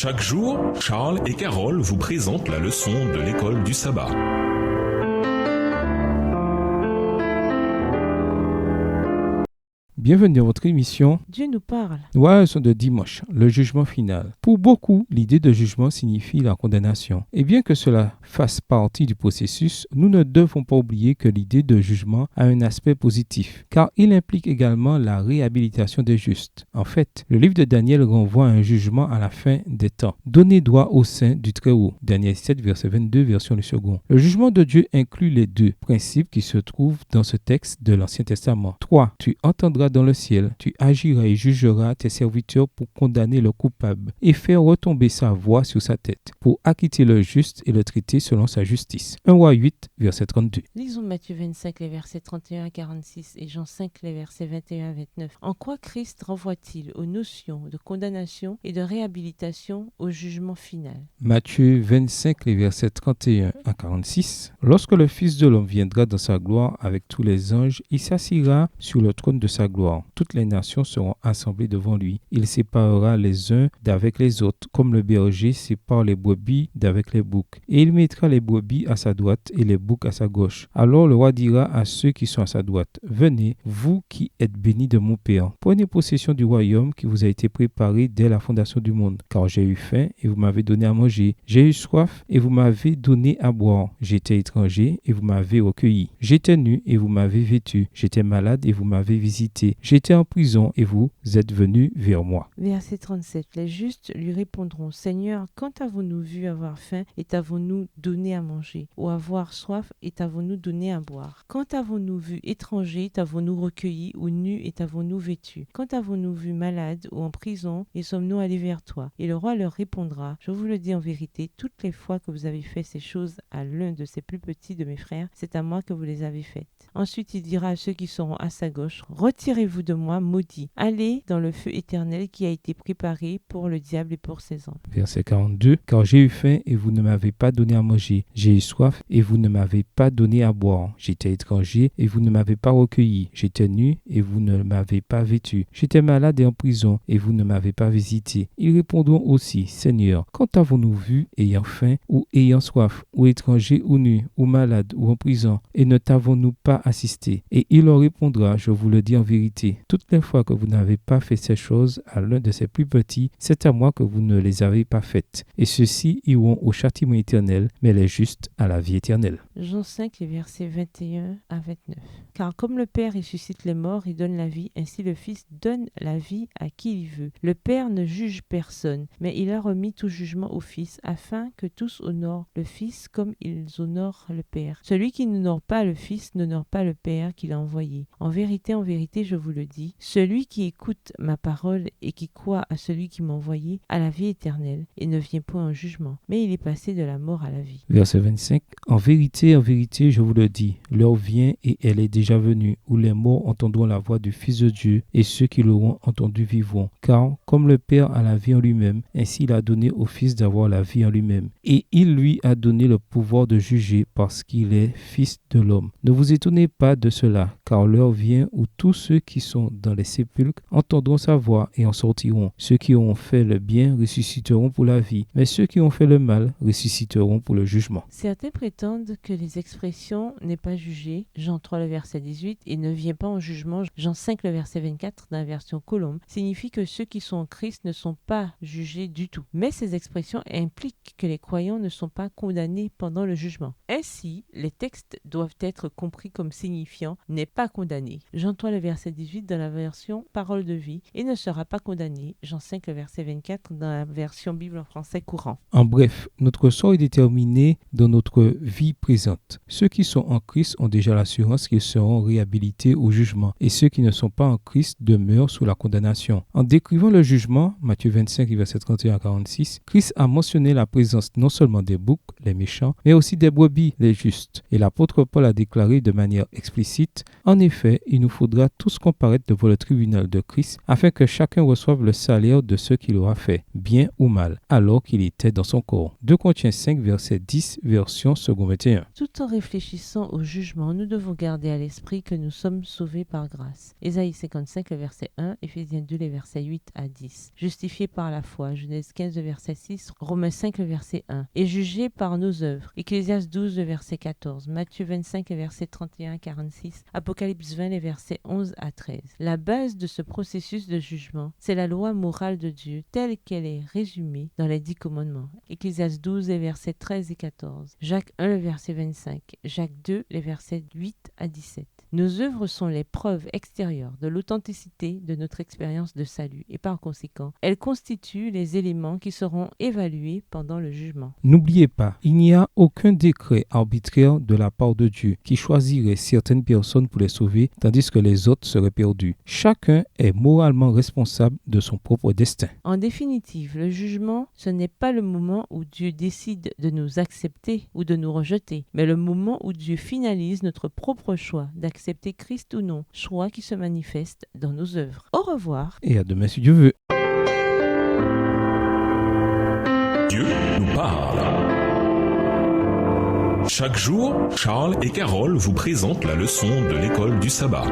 Chaque jour, Charles et Carole vous présentent la leçon de l'école du sabbat. Bienvenue dans votre émission. Dieu nous parle. Ouais, leçon de dimanche, le jugement final. Pour beaucoup, l'idée de jugement signifie la condamnation. Et bien que cela fasse partie du processus, nous ne devons pas oublier que l'idée de jugement a un aspect positif, car il implique également la réhabilitation des justes. En fait, le livre de Daniel renvoie à un jugement à la fin des temps, donné droit au sein du Très-Haut. Daniel 7, verset 22, version du second. Le jugement de Dieu inclut les deux principes qui se trouvent dans ce texte de l'Ancien Testament. 3. Tu entendras dans le ciel, tu agiras et jugeras tes serviteurs pour condamner le coupable et faire retomber sa voix sur sa tête, pour acquitter le juste et le traiter selon sa justice. 1 Roi 8, verset 32. Lisons Matthieu 25, les versets 31 à 46 et Jean 5, les versets 21 à 29. En quoi Christ renvoie-t-il aux notions de condamnation et de réhabilitation au jugement final? Matthieu 25, les versets 31 à 46. Lorsque le Fils de l'homme viendra dans sa gloire avec tous les anges, il s'assiera sur le trône de sa gloire. Toutes les nations seront assemblées devant lui. Il séparera les uns d'avec les autres, comme le berger sépare les brebis d'avec les boucs. Et il mettra les brebis à sa droite et les boucs à sa gauche. Alors le roi dira à ceux qui sont à sa droite, « Venez, vous qui êtes bénis de mon Père, prenez possession du royaume qui vous a été préparé dès la fondation du monde. Car j'ai eu faim et vous m'avez donné à manger. J'ai eu soif et vous m'avez donné à boire. J'étais étranger et vous m'avez recueilli. J'étais nu et vous m'avez vêtu. J'étais malade et vous m'avez visité. J'étais en prison et vous êtes venus vers moi. » Verset 37. Les justes lui répondront, Seigneur, quand avons-nous vu avoir faim et t'avons-nous donné à manger, ou avoir soif et t'avons-nous donné à boire? Quand avons-nous vu étranger, t'avons-nous recueilli, ou nu et t'avons-nous vêtu? Quand avons-nous vu malade ou en prison et sommes-nous allés vers toi? Et le roi leur répondra, je vous le dis en vérité, toutes les fois que vous avez fait ces choses à l'un de ces plus petits de mes frères, c'est à moi que vous les avez faites. Ensuite il dira à ceux qui seront à sa gauche, retirez-vous de moi, maudits. Allez dans le feu éternel qui a été préparé pour le diable et pour ses anges. Verset 42. Car j'ai eu faim et vous ne m'avez pas donné à manger. J'ai eu soif et vous ne m'avez pas donné à boire. J'étais étranger et vous ne m'avez pas recueilli. J'étais nu et vous ne m'avez pas vêtu. J'étais malade et en prison et vous ne m'avez pas visité. Ils répondront aussi, Seigneur, quand avons-nous vu ayant faim ou ayant soif, ou étranger ou nu, ou malade ou en prison, et ne t'avons-nous pas assisté? Et il leur répondra, je vous le dis en vérité, toutes les fois que vous n'avez pas fait ces choses à l'un de ces plus petits, c'est à moi que vous ne les avez pas faites. Et ceux-ci iront au châtiment éternel, mais les justes à la vie éternelle. Jean 5, les versets 21 à 29. Car comme le Père ressuscite les morts et donne la vie, ainsi le Fils donne la vie à qui il veut. Le Père ne juge personne, mais il a remis tout jugement au Fils, afin que tous honorent le Fils comme ils honorent le Père. Celui qui n'honore pas le Fils n'honore pas le Père qui l'a envoyé. En vérité, je vous le dis, celui qui écoute ma parole et qui croit à celui qui m'a envoyé a la vie éternelle et ne vient point en jugement, mais il est passé de la mort à la vie. Verset 25. En vérité, je vous le dis, l'heure vient et elle est déjà venue, où les morts entendront la voix du Fils de Dieu et ceux qui l'auront entendu vivront. Car comme le Père a la vie en lui-même, ainsi il a donné au Fils d'avoir la vie en lui-même. Et il lui a donné le pouvoir de juger parce qu'il est Fils de l'homme. Ne vous étonnez pas de cela, car l'heure vient où tous ceux qui sont dans les sépulcres entendront sa voix et en sortiront. Ceux qui ont fait le bien ressusciteront pour la vie, mais ceux qui ont fait le mal ressusciteront pour le jugement. Certains prétendent que les expressions « n'est pas jugé » Jean 3, le verset 18, et « ne vient pas en jugement » Jean 5, le verset 24, dans la version Colombe, signifie que ceux qui sont en Christ ne sont pas jugés du tout. Mais ces expressions impliquent que les croyants ne sont pas condamnés pendant le jugement. Ainsi, les textes doivent être compris comme signifiant « n'est pas condamné » Jean 3, le verset 18, dans la version Parole de vie, et ne sera pas condamné Jean 5, le verset 24, dans la version Bible en français courant. En bref, notre sort est déterminé dans notre vie présente. Ceux qui sont en Christ ont déjà l'assurance qu'ils seront réhabilités au jugement, et ceux qui ne sont pas en Christ demeurent sous la condamnation. En décrivant le jugement, Matthieu 25, verset 31 à 46, Christ a mentionné la présence non seulement des boucs, les méchants, mais aussi des brebis, les justes. Et l'apôtre Paul a déclaré de manière explicite, en effet, il nous faudra tous comparaître devant le tribunal de Christ afin que chacun reçoive le salaire de ce qu'il aura fait, bien ou mal, alors qu'il était dans son corps. 2 Corinthiens 5, verset 10, version second 21. Tout en réfléchissant au jugement, nous devons garder à l'esprit que nous sommes sauvés par grâce. Ésaïe 55, le verset 1, Éphésiens 2, les versets 8 à 10. Justifiés par la foi, Genèse 15, le verset 6, Romains 5, le verset 1. Et jugés par nos œuvres, Ecclésiaste 12, le verset 14, Matthieu 25, le verset 31 à 46, Apocalypse 20, les versets 11 à 13. La base de ce processus de jugement, c'est la loi morale de Dieu telle qu'elle est résumée dans les 10 commandements. Ecclésiaste 12, les versets 13 et 14, Jacques 1, le verset 25, Jacques 2, les versets 8 à 17. Nos œuvres sont les preuves extérieures de l'authenticité de notre expérience de salut et par conséquent, elles constituent les éléments qui seront évalués pendant le jugement. N'oubliez pas, il n'y a aucun décret arbitraire de la part de Dieu qui choisirait certaines personnes pour les sauver tandis que les autres seraient perdus. Chacun est moralement responsable de son propre destin. En définitive, le jugement, ce n'est pas le moment où Dieu décide de nous accepter ou de nous rejeter, mais le moment où Dieu finalise notre propre choix d'accepter Christ ou non, choix qui se manifeste dans nos œuvres. Au revoir. Et à demain si Dieu veut. Dieu nous parle. Chaque jour, Charles et Carole vous présentent la leçon de l'école du sabbat.